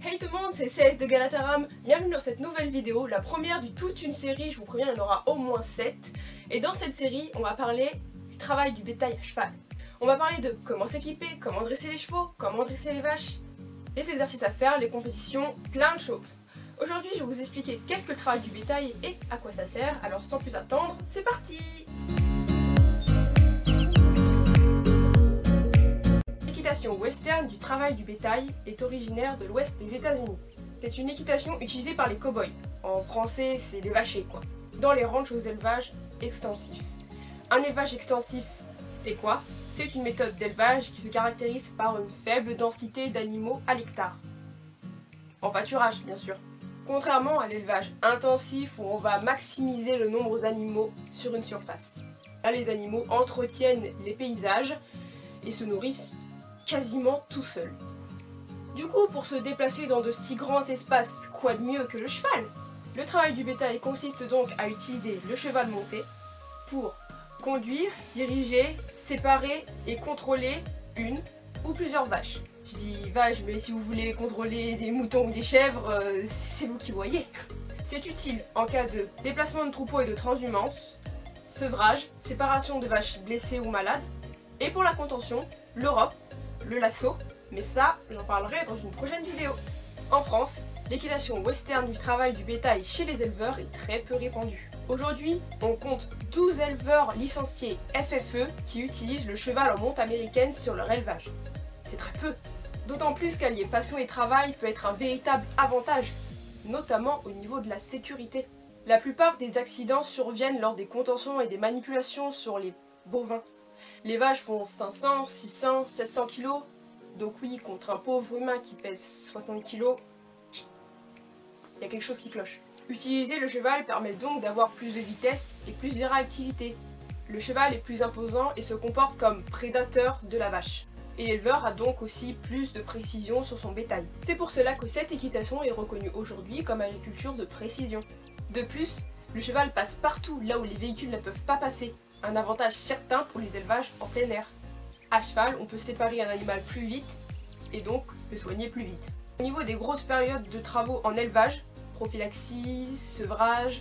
Hey tout le monde, c'est CS de Galataram, bienvenue dans cette nouvelle vidéo, la première de toute une série, je vous préviens, il y en aura au moins 7. Et dans cette série, on va parler du travail du bétail à cheval. On va parler de comment s'équiper, comment dresser les chevaux, comment dresser les vaches, les exercices à faire, les compétitions, plein de choses. Aujourd'hui, je vais vous expliquer qu'est-ce que le travail du bétail et à quoi ça sert, alors sans plus attendre, c'est parti! L'équitation western du travail du bétail est originaire de l'ouest des États-Unis. C'est une équitation utilisée par les cow-boys. En français, c'est les vachers quoi. Dans les ranchs aux élevages extensifs. Un élevage extensif, c'est quoi? C'est une méthode d'élevage qui se caractérise par une faible densité d'animaux à l'hectare. En pâturage, bien sûr. Contrairement à l'élevage intensif où on va maximiser le nombre d'animaux sur une surface. Là, les animaux entretiennent les paysages et se nourrissent quasiment tout seul. Du coup, pour se déplacer dans de si grands espaces, quoi de mieux que le cheval? Le travail du bétail consiste donc à utiliser le cheval monté pour conduire, diriger, séparer et contrôler une ou plusieurs vaches. Je dis vaches, mais si vous voulez contrôler des moutons ou des chèvres, c'est vous qui voyez. C'est utile en cas de déplacement de troupeaux et de transhumance, sevrage, séparation de vaches blessées ou malades, et pour la contention, l'Europe, le lasso, mais ça, j'en parlerai dans une prochaine vidéo. En France, l'équitation western du travail du bétail chez les éleveurs est très peu répandue. Aujourd'hui, on compte 12 éleveurs licenciés FFE qui utilisent le cheval en monte américaine sur leur élevage. C'est très peu. D'autant plus qu'allier passion et travail peut être un véritable avantage, notamment au niveau de la sécurité. La plupart des accidents surviennent lors des contentions et des manipulations sur les bovins. Les vaches font 500, 600, 700 kg, donc oui, contre un pauvre humain qui pèse 60 kg, il y a quelque chose qui cloche. Utiliser le cheval permet donc d'avoir plus de vitesse et plus de réactivité. Le cheval est plus imposant et se comporte comme prédateur de la vache. Et l'éleveur a donc aussi plus de précision sur son bétail. C'est pour cela que cette équitation est reconnue aujourd'hui comme agriculture de précision. De plus, le cheval passe partout là où les véhicules ne peuvent pas passer. Un avantage certain pour les élevages en plein air. À cheval, on peut séparer un animal plus vite et donc le soigner plus vite. Au niveau des grosses périodes de travaux en élevage, prophylaxie, sevrage,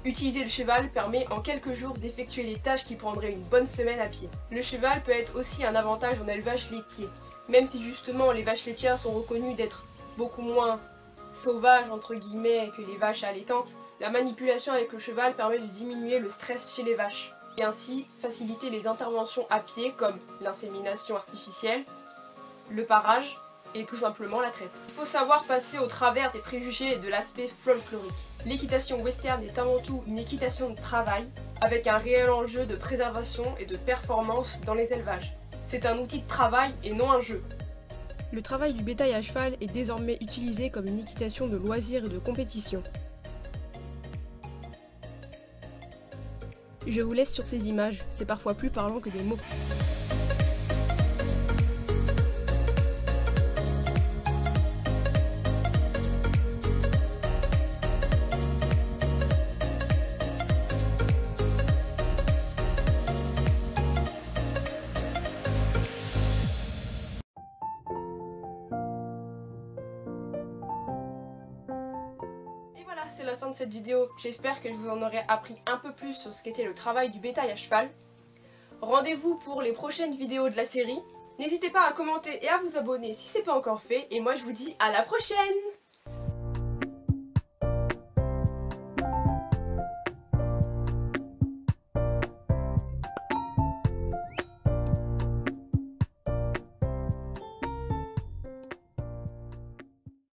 utiliser le cheval permet en quelques jours d'effectuer les tâches qui prendraient une bonne semaine à pied. Le cheval peut être aussi un avantage en élevage laitier, même si justement les vaches laitières sont reconnues d'être beaucoup moins sauvages entre guillemets que les vaches allaitantes, la manipulation avec le cheval permet de diminuer le stress chez les vaches et ainsi faciliter les interventions à pied comme l'insémination artificielle, le parage et tout simplement la traite. Il faut savoir passer au travers des préjugés et de l'aspect folklorique. L'équitation western est avant tout une équitation de travail avec un réel enjeu de préservation et de performance dans les élevages. C'est un outil de travail et non un jeu. Le travail du bétail à cheval est désormais utilisé comme une équitation de loisirs et de compétition. Je vous laisse sur ces images, c'est parfois plus parlant que des mots. Voilà, c'est la fin de cette vidéo. J'espère que je vous en aurai appris un peu plus sur ce qu'était le travail du bétail à cheval. Rendez-vous pour les prochaines vidéos de la série. N'hésitez pas à commenter et à vous abonner si ce n'est pas encore fait. Et moi je vous dis à la prochaine!